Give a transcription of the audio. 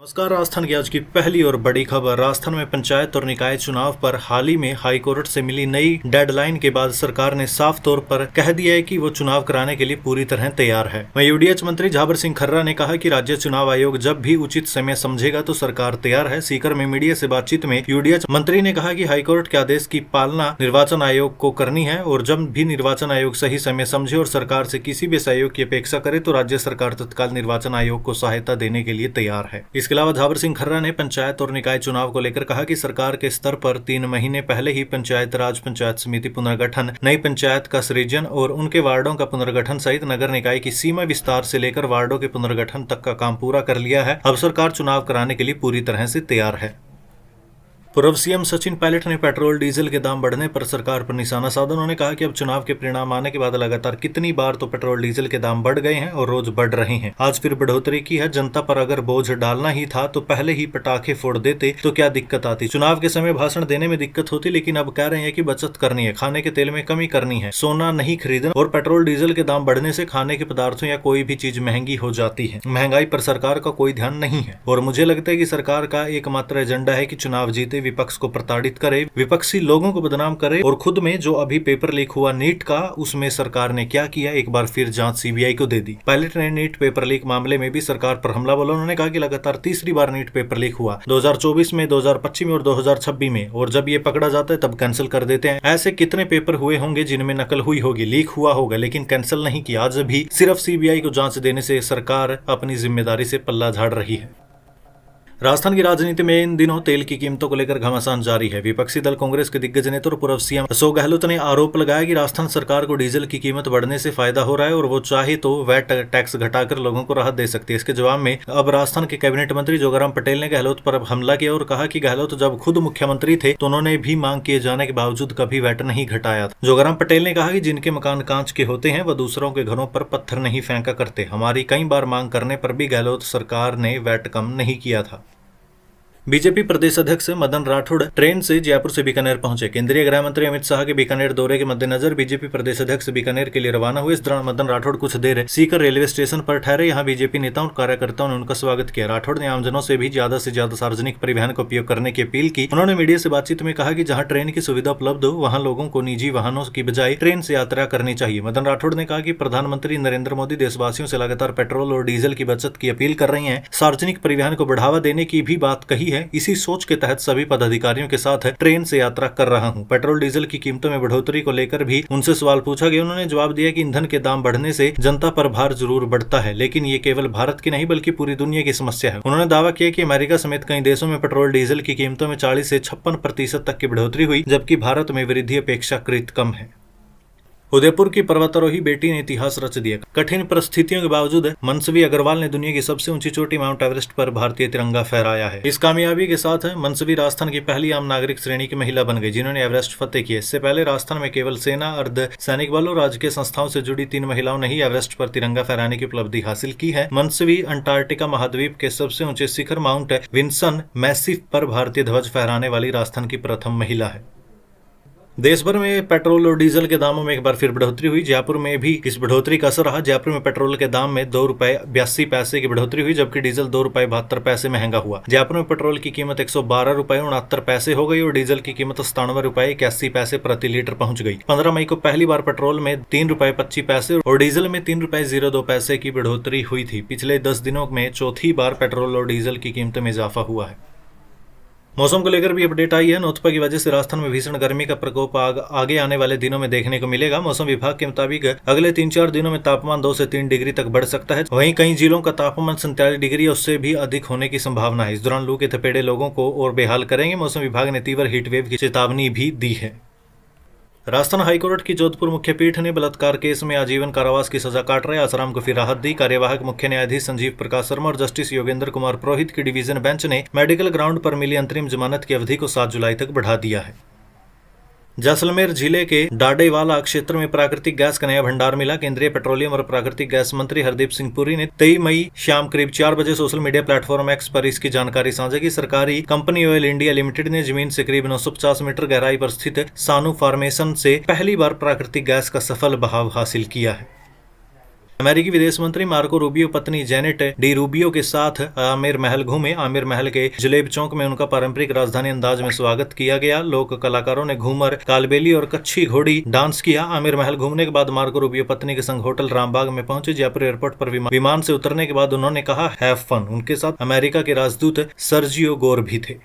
नमस्कार। राजस्थान की आज की पहली और बड़ी खबर। राजस्थान में पंचायत और निकाय चुनाव पर हाल ही में हाई कोर्ट से मिली नई डेडलाइन के बाद सरकार ने साफ तौर पर कह दिया है कि वो चुनाव कराने के लिए पूरी तरह तैयार है। वहीं यूडीएच मंत्री झाबर सिंह खर्रा ने कहा कि राज्य चुनाव आयोग जब भी उचित समय समझेगा तो सरकार तैयार है। सीकर में मीडिया से बातचीत में यूडीएच मंत्री ने कहा कि हाईकोर्ट के आदेश की पालना निर्वाचन आयोग को करनी है और जब भी निर्वाचन आयोग सही समय समझे और सरकार से किसी भी सहयोग की अपेक्षा करे तो राज्य सरकार तत्काल निर्वाचन आयोग को सहायता देने के लिए तैयार है। इसके अलावा झाबर सिंह खर्रा ने पंचायत और निकाय चुनाव को लेकर कहा कि सरकार के स्तर पर 3 महीने पहले ही पंचायत राज पंचायत समिति पुनर्गठन, नई पंचायत का सृजन और उनके वार्डों का पुनर्गठन सहित नगर निकाय की सीमा विस्तार से लेकर वार्डों के पुनर्गठन तक का काम पूरा कर लिया है। अब सरकार चुनाव कराने के लिए पूरी तरह से तैयार है। पूर्व सीएम सचिन पायलट ने पेट्रोल डीजल के दाम बढ़ने पर सरकार पर निशाना साधा। उन्होंने कहा कि अब चुनाव के परिणाम आने के बाद लगातार कितनी बार तो पेट्रोल डीजल के दाम बढ़ गए हैं और रोज बढ़ रहे हैं। आज फिर बढ़ोतरी की है। जनता पर अगर बोझ डालना ही था तो पहले ही पटाखे फोड़ देते तो क्या दिक्कत आती। चुनाव के समय भाषण देने में दिक्कत होती, लेकिन अब कह रहे हैं कि बचत करनी है, खाने के तेल में कमी करनी है, सोना नहीं खरीदना और पेट्रोल डीजल के दाम बढ़ने से खाने के पदार्थों या कोई भी चीज महंगी हो जाती है। महंगाई पर सरकार का कोई ध्यान नहीं है और मुझे लगता है कि सरकार का एकमात्र एजेंडा है कि चुनाव जीते, विपक्ष को प्रताड़ित करे, विपक्षी लोगों को बदनाम करे और खुद में जो अभी पेपर लीक हुआ नीट का, उसमें सरकार ने क्या किया, एक बार फिर जांच सीबीआई को दे दी। पायलट ने नीट पेपर लीक मामले में भी सरकार पर हमला बोला। उन्होंने कहा कि लगातार तीसरी बार नीट पेपर लीक हुआ, 2024 में, 2025 में और 2026 में, और जब ये पकड़ा जाता है तब कैंसिल कर देते हैं। ऐसे कितने पेपर हुए होंगे जिनमें नकल हुई होगी, लीक हुआ होगा, लेकिन कैंसिल नहीं किया। आज भी सिर्फ सीबीआई को जांच देने से सरकार अपनी जिम्मेदारी से पल्ला झाड़ रही है। राजस्थान की राजनीति में इन दिनों तेल की कीमतों को लेकर घमासान जारी है। विपक्षी दल कांग्रेस के दिग्गज नेता और पूर्व सीएम अशोक गहलोत ने आरोप लगाया कि राजस्थान सरकार को डीजल की कीमत बढ़ने से फायदा हो रहा है और वो चाहे तो वैट टैक्स घटाकर लोगों को राहत दे सकती है। इसके जवाब में अब राजस्थान के कैबिनेट मंत्री जोगाराम पटेल ने गहलोत पर अब हमला किया और कहा कि गहलोत जब खुद मुख्यमंत्री थे तो उन्होंने भी मांग किए जाने के बावजूद कभी वैट नहीं घटाया। जोगाराम पटेल ने कहा कि जिनके मकान कांच के होते हैं वह दूसरों के घरों पर पत्थर नहीं फेंका करते। हमारी कई बार मांग करने पर भी गहलोत सरकार ने वैट कम नहीं किया था। बीजेपी प्रदेश अध्यक्ष मदन राठौड़ ट्रेन से जयपुर से बीकानेर पहुंचे। केंद्रीय गृह मंत्री अमित शाह के बीकानेर दौरे के मद्देनजर बीजेपी प्रदेश अध्यक्ष बीकानेर के लिए रवाना हुए। इस दौरान मदन राठौड़ कुछ देर सीकर रेलवे स्टेशन पर ठहरे। यहां बीजेपी नेताओं और कार्यकर्ताओं ने उनका स्वागत किया। राठौड़ ने आमजनों से भी ज्यादा से ज्यादा सार्वजनिक परिवहन का उपयोग करने की अपील की। उन्होंने मीडिया से बातचीत में कहा कि जहां ट्रेन की सुविधा उपलब्ध हो वहां लोगों को निजी वाहनों की बजाय ट्रेन से यात्रा करनी चाहिए। मदन राठौड़ ने कहा कि प्रधानमंत्री नरेंद्र मोदी देशवासियों से लगातार पेट्रोल और डीजल की बचत की अपील कर रही हैं। सार्वजनिक परिवहन को बढ़ावा देने की भी बात कही है। इसी सोच के तहत सभी पदाधिकारियों के साथ ट्रेन से यात्रा कर रहा हूं। पेट्रोल डीजल की कीमतों में बढ़ोतरी को लेकर भी उनसे सवाल पूछा गया। उन्होंने जवाब दिया कि ईंधन के दाम बढ़ने से जनता पर भार जरूर बढ़ता है, लेकिन ये केवल भारत की नहीं बल्कि पूरी दुनिया की समस्या है। उन्होंने दावा किया कि अमेरिका समेत कई देशों में पेट्रोल डीजल की कीमतों में 40 से 56% तक की बढ़ोतरी हुई, जबकि भारत में वृद्धि अपेक्षाकृत कम है। उदयपुर की पर्वतारोही बेटी ने इतिहास रच दिया। कठिन परिस्थितियों के बावजूद मनस्वी अग्रवाल ने दुनिया की सबसे ऊंची चोटी माउंट एवरेस्ट पर भारतीय तिरंगा फहराया है। इस कामयाबी के साथ मनस्वी राजस्थान की पहली आम नागरिक श्रेणी की महिला बन गई जिन्होंने एवरेस्ट फतेह किया। इससे पहले राजस्थान में केवल सेना, अर्ध सैनिक बल और राजकीय संस्थाओं से जुड़ी 3 महिलाओं ने ही एवरेस्ट पर तिरंगा फहराने की उपलब्धि हासिल की है। मनस्वी अंटार्कटिका महाद्वीप के सबसे ऊंचे शिखर माउंट विंसन मैसिफ पर भारतीय ध्वज फहराने वाली राजस्थान की प्रथम महिला है। देश भर में पेट्रोल और डीजल के दामों में एक बार फिर बढ़ोतरी हुई। जयपुर में भी इस बढ़ोतरी का असर रहा। जयपुर में पेट्रोल के दाम में 2 रुपए 82 पैसे की बढ़ोतरी हुई, जबकि डीजल 2 रुपए 72 पैसे महंगा हुआ। जयपुर में पेट्रोल की कीमत 112 रुपए 69 पैसे हो गई और डीजल की कीमत 97 रुपए 81 पैसे प्रति लीटर पहुंच गई। 15 मई को पहली बार पेट्रोल में 3 रुपए 25 पैसे और डीजल में 3 रुपए 02 पैसे की बढ़ोतरी हुई थी। पिछले 10 दिनों में चौथी बार पेट्रोल और डीजल की कीमतों में इजाफा हुआ है। मौसम को लेकर भी अपडेट आई है। नौतपा की वजह से राजस्थान में भीषण गर्मी का प्रकोप आगे आने वाले दिनों में देखने को मिलेगा। मौसम विभाग के मुताबिक अगले 3-4 दिनों में तापमान 2 से 3 डिग्री तक बढ़ सकता है। वहीं कई जिलों का तापमान 47 डिग्री या उससे भी अधिक होने की संभावना है। इस दौरान लू के थपेड़े लोगों को और बेहाल करेंगे। मौसम विभाग ने तीव्र हीटवेव की चेतावनी भी दी है। राजस्थान हाईकोर्ट की जोधपुर मुख्य पीठ ने बलात्कार केस में आजीवन कारावास की सजा काट रहे आसाराम को फिर राहत दी। कार्यवाहक मुख्य न्यायाधीश संजीव प्रकाश शर्मा और जस्टिस योगेंद्र कुमार पुरोहित की डिवीजन बेंच ने मेडिकल ग्राउंड पर मिली अंतरिम जमानत की अवधि को 7 जुलाई तक बढ़ा दिया है। जैसलमेर जिले के डाडेवाला क्षेत्र में प्राकृतिक गैस का नया भंडार मिला। केंद्रीय पेट्रोलियम और प्राकृतिक गैस मंत्री हरदीप सिंह पुरी ने 23 मई शाम करीब 4 बजे सोशल मीडिया प्लेटफॉर्म एक्स पर इसकी जानकारी साझा की। सरकारी कंपनी ऑयल इंडिया लिमिटेड ने जमीन से करीब 950 मीटर गहराई पर स्थित सानू फार्मेशन से पहली बार प्राकृतिक गैस का सफल बहाव हासिल किया है। अमेरिकी विदेश मंत्री मार्को रूबियो पत्नी जेनेट डी रूबियो के साथ आमिर महल घूमे। आमिर महल के जलेब चौक में उनका पारंपरिक राजधानी अंदाज में स्वागत किया गया। लोक कलाकारों ने घूमर, कालबेली और कच्छी घोड़ी डांस किया। आमिर महल घूमने के बाद मार्को रूबियो पत्नी के संग होटल रामबाग में पहुंचे। जयपुर एयरपोर्ट पर विमान से उतरने के बाद उन्होंने कहा हैव फन। उनके साथ अमेरिका के राजदूत सर्जियो गोर भी थे।